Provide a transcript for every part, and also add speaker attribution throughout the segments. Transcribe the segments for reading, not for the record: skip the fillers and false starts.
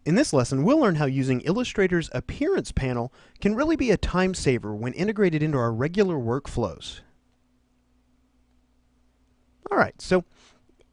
Speaker 1: In this lesson, we'll learn how using Illustrator's Appearance panel can really be a time saver when integrated into our regular workflows. Alright, so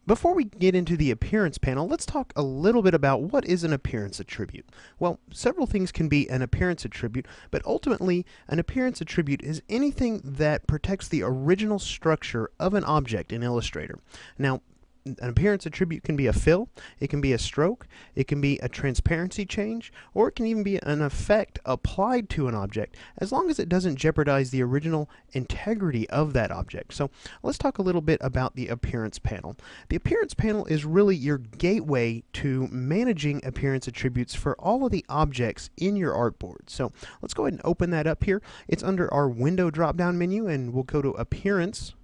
Speaker 1: before we get into the Appearance panel, let's talk a little bit about what is an appearance attribute. Well, several things can be an appearance attribute, but ultimately, an appearance attribute is anything that protects the original structure of an object in Illustrator. Now, an appearance attribute can be a fill, it can be a stroke, it can be a transparency change, or it can even be an effect applied to an object, as long as it doesn't jeopardize the original integrity of that object. So let's talk a little bit about the appearance panel. The appearance panel is really your gateway to managing appearance attributes for all of the objects in your artboard. So let's go ahead and open that up here. It's under our window drop-down menu, and we'll go to Appearance.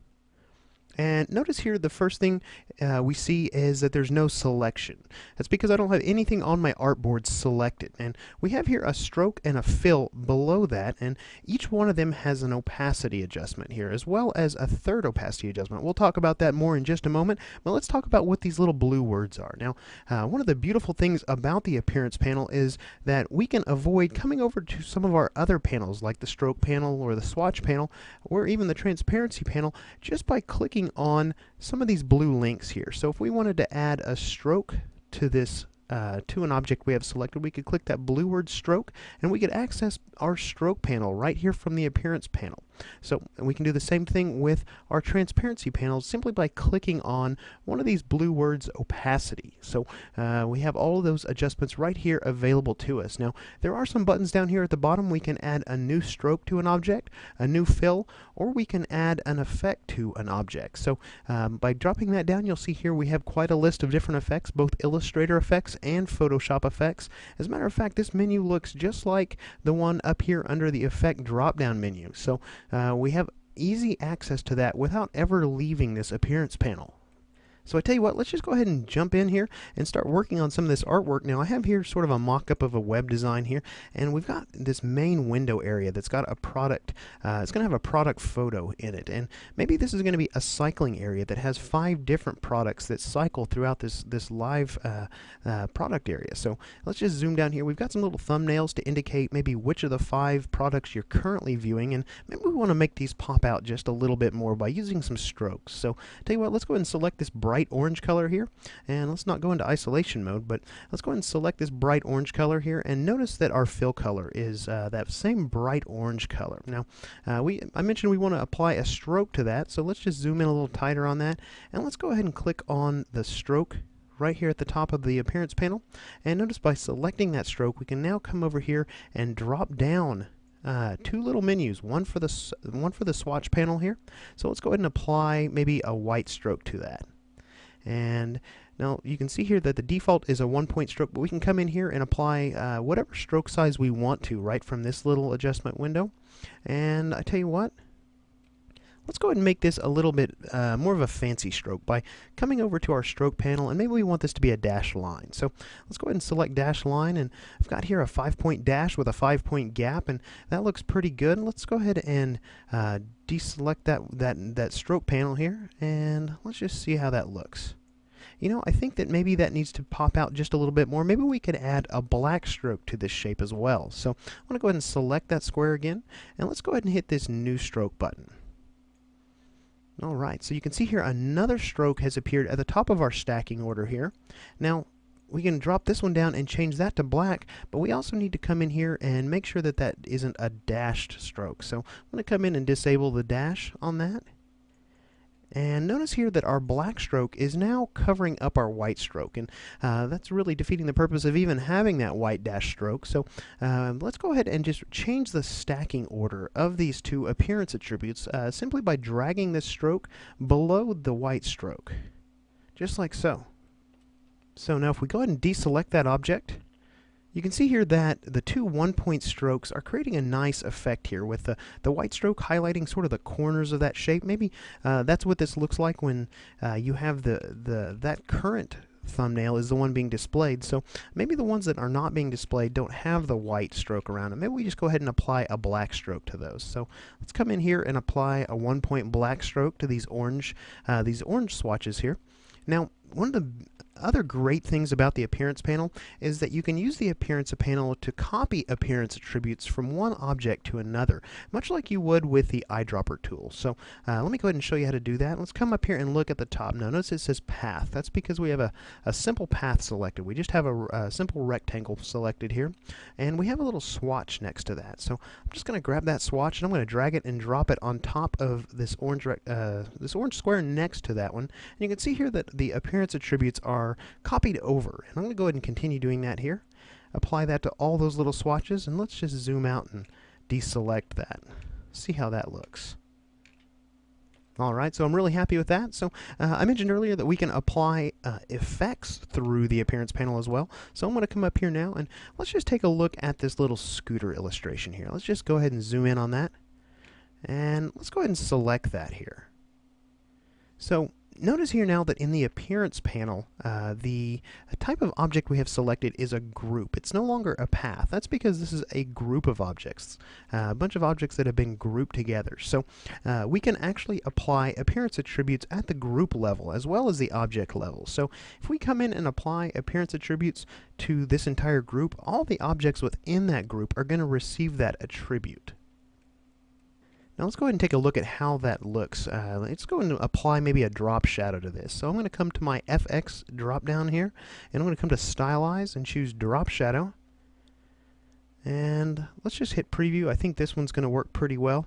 Speaker 1: And notice here the first thing we see is that there's no selection. That's because I don't have anything on my artboard selected. And we have here a stroke and a fill below that, and each one of them has an opacity adjustment here, as well as a third opacity adjustment. We'll talk about that more in just a moment, but let's talk about what these little blue words are. Now, one of the beautiful things about the appearance panel is that we can avoid coming over to some of our other panels, like the stroke panel or the swatch panel, or even the transparency panel, just by clicking on some of these blue links here. So if we wanted to add a stroke to this to an object we have selected, we could click that blue word stroke, and we could access our stroke panel right here from the appearance panel. So we can do the same thing with our transparency panel simply by clicking on one of these blue words, opacity. So we have all of those adjustments right here available to us. Now, there are some buttons down here at the bottom. We can add a new stroke to an object, a new fill, or we can add an effect to an object. So by dropping that down, you'll see here we have quite a list of different effects, both Illustrator effects and Photoshop effects. As a matter of fact, this menu looks just like the one up here under the effect drop-down menu. So we have easy access to that without ever leaving this appearance panel. So I tell you what, let's just go ahead and jump in here and start working on some of this artwork. Now I have here sort of a mock-up of a web design here, and we've got this main window area that's got a product, it's going to have a product photo in it, and maybe this is going to be a cycling area that has 5 different products that cycle throughout this live product area. So let's just zoom down here. We've got some little thumbnails to indicate maybe which of the 5 products you're currently viewing, and maybe we want to make these pop out just a little bit more by using some strokes. So tell you what, let's go ahead and select this bright orange color here, and let's not go into isolation mode, but let's go ahead and select this bright orange color here, and notice that our fill color is that same bright orange color. Now I mentioned we want to apply a stroke to that, so let's just zoom in a little tighter on that, and let's go ahead and click on the stroke right here at the top of the appearance panel, and notice by selecting that stroke we can now come over here and drop down 2 little menus, one for the swatch panel here. So let's go ahead and apply maybe a white stroke to that. And now you can see here that the default is a 1-point stroke, but we can come in here and apply whatever stroke size we want to right from this little adjustment window. And I tell you what, let's go ahead and make this a little bit more of a fancy stroke by coming over to our stroke panel, and maybe we want this to be a dashed line. So let's go ahead and select dashed line, and I've got here a 5-point dash with a 5-point gap, and that looks pretty good. Let's go ahead and deselect that stroke panel here, and let's just see how that looks. You know, I think that maybe that needs to pop out just a little bit more. Maybe we could add a black stroke to this shape as well. So I'm going to go ahead and select that square again, and let's go ahead and hit this new stroke button. Alright, so you can see here another stroke has appeared at the top of our stacking order here. Now, we can drop this one down and change that to black, but we also need to come in here and make sure that that isn't a dashed stroke. So I'm going to come in and disable the dash on that. And notice here that our black stroke is now covering up our white stroke, and that's really defeating the purpose of even having that white dash stroke. So let's go ahead and just change the stacking order of these 2 appearance attributes simply by dragging this stroke below the white stroke, just like so. So now if we go ahead and deselect that object, you can see here that the 2 1-point strokes are creating a nice effect here with the white stroke highlighting sort of the corners of that shape. Maybe that's what this looks like when you have that current thumbnail is the one being displayed. So maybe the ones that are not being displayed don't have the white stroke around them. Maybe we just go ahead and apply a black stroke to those. So let's come in here and apply a 1-point black stroke to these orange swatches here. Now, one of the other great things about the appearance panel is that you can use the appearance panel to copy appearance attributes from one object to another, much like you would with the eyedropper tool. So let me go ahead and show you how to do that. Let's come up here and look at the top. Now notice it says path. That's because we have a simple path selected. We just have a simple rectangle selected here, and we have a little swatch next to that. So I'm just going to grab that swatch and I'm going to drag it and drop it on top of this orange square next to that one. And you can see here that the appearance attributes are copied over. And I'm going to go ahead and continue doing that here. Apply that to all those little swatches, and let's just zoom out and deselect that. See how that looks. Alright, so I'm really happy with that. So I mentioned earlier that we can apply effects through the appearance panel as well. So I'm going to come up here now and let's just take a look at this little scooter illustration here. Let's just go ahead and zoom in on that. And let's go ahead and select that here. So notice here now that in the appearance panel, the type of object we have selected is a group. It's no longer a path. That's because this is a group of objects, a bunch of objects that have been grouped together. So we can actually apply appearance attributes at the group level as well as the object level. So if we come in and apply appearance attributes to this entire group, all the objects within that group are going to receive that attribute. Now let's go ahead and take a look at how that looks. Let's go and apply maybe a drop shadow to this. So I'm going to come to my FX drop down here, and I'm going to come to Stylize and choose Drop Shadow. And let's just hit Preview. I think this one's going to work pretty well.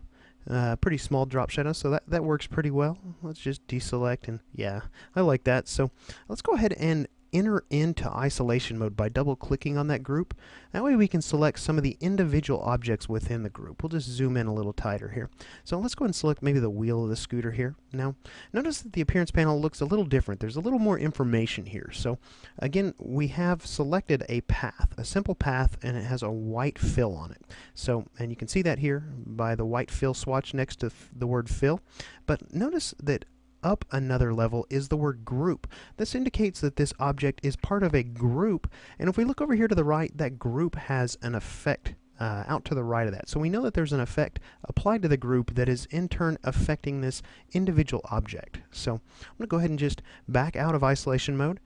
Speaker 1: Pretty small drop shadow, so that works pretty well. Let's just deselect, and yeah, I like that. So let's go ahead and enter into isolation mode by double clicking on that group. That way we can select some of the individual objects within the group. We'll just zoom in a little tighter here. So let's go ahead and select maybe the wheel of the scooter here. Now notice that the appearance panel looks a little different. There's a little more information here. So again, we have selected a path, a simple path, and it has a white fill on it. So, and you can see that here by the white fill swatch next to the word fill. But notice that up another level is the word group. This indicates that this object is part of a group, and if we look over here to the right, that group has an effect out to the right of that. So we know that there's an effect applied to the group that is in turn affecting this individual object. So I'm going to go ahead and just back out of isolation mode,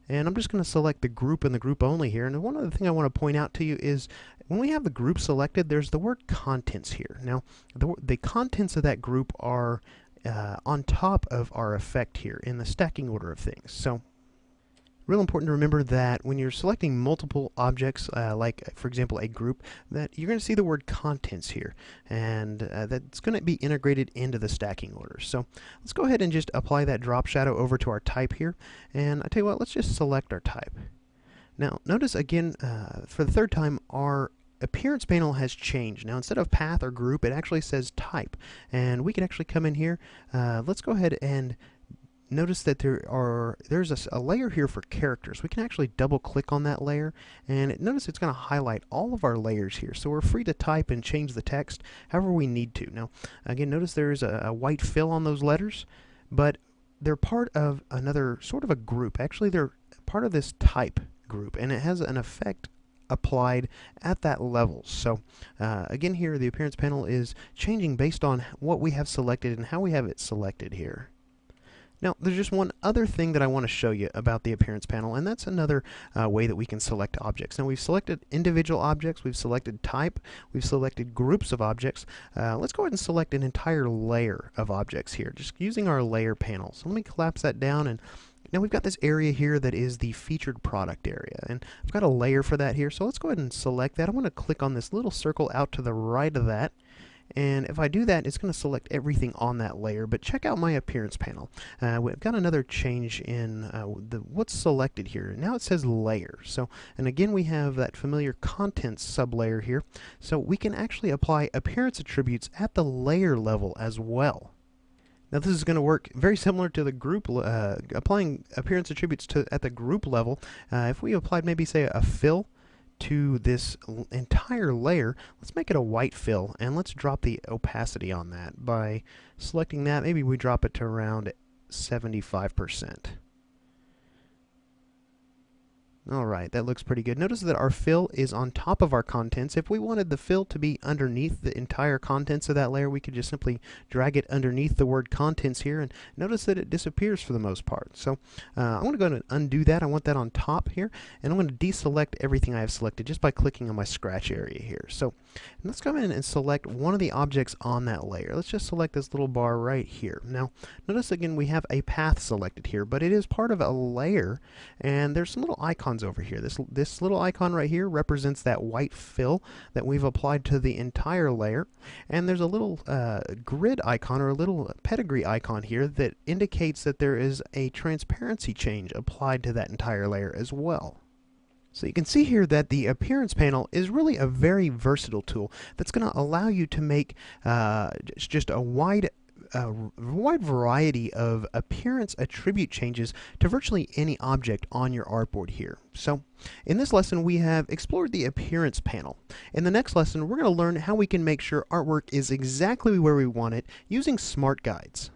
Speaker 1: and I'm just going to select the group and the group only here. And one other thing I want to point out to you is when we have the group selected, there's the word contents here. Now the contents of that group are on top of our effect here in the stacking order of things. So real important to remember that when you're selecting multiple objects, like for example a group, that you're going to see the word contents here, and that's going to be integrated into the stacking order. So let's go ahead and just apply that drop shadow over to our type here, and I tell you what, let's just select our type. Now notice again, for the third time, our appearance panel has changed. Now instead of path or group, it actually says type, and we can actually come in here. Let's go ahead and notice that there's a layer here for characters. We can actually double click on that layer, and notice it's going to highlight all of our layers here, so we're free to type and change the text however we need to. Now again, notice there's a white fill on those letters, but they're part of another sort of a group. Actually, they're part of this type group, and it has an effect applied at that level. So again here, the appearance panel is changing based on what we have selected and how we have it selected here. Now there's just one other thing that I want to show you about the appearance panel, and that's another way that we can select objects. Now we've selected individual objects, we've selected type, we've selected groups of objects. Let's go ahead and select an entire layer of objects here, just using our layer panel. So let me collapse that down, and now we've got this area here that is the featured product area, and I've got a layer for that here, so let's go ahead and select that. I'm going to click on this little circle out to the right of that, and if I do that, it's going to select everything on that layer. But check out my appearance panel. We've got another change in what's selected here. Now it says layer. So, and again we have that familiar contents sublayer here, so we can actually apply appearance attributes at the layer level as well. Now this is going to work very similar to the group, applying appearance attributes at the group level. If we applied maybe say a fill to this entire layer, let's make it a white fill, and let's drop the opacity on that by selecting that. Maybe we drop it to around 75%. Alright, that looks pretty good. Notice that our fill is on top of our contents. If we wanted the fill to be underneath the entire contents of that layer, we could just simply drag it underneath the word contents here, and notice that it disappears for the most part. So I'm going to go ahead and undo that. I want that on top here, and I'm going to deselect everything I have selected just by clicking on my scratch area here. So let's go ahead and select one of the objects on that layer. Let's just select this little bar right here. Now notice again we have a path selected here, but it is part of a layer, and there's some little icons over here. This little icon right here represents that white fill that we've applied to the entire layer, and there's a little grid icon or a little pedigree icon here that indicates that there is a transparency change applied to that entire layer as well. So you can see here that the appearance panel is really a very versatile tool that's going to allow you to make just a wide variety of appearance attribute changes to virtually any object on your artboard here. So in this lesson we have explored the appearance panel. In the next lesson we're going to learn how we can make sure artwork is exactly where we want it using smart guides.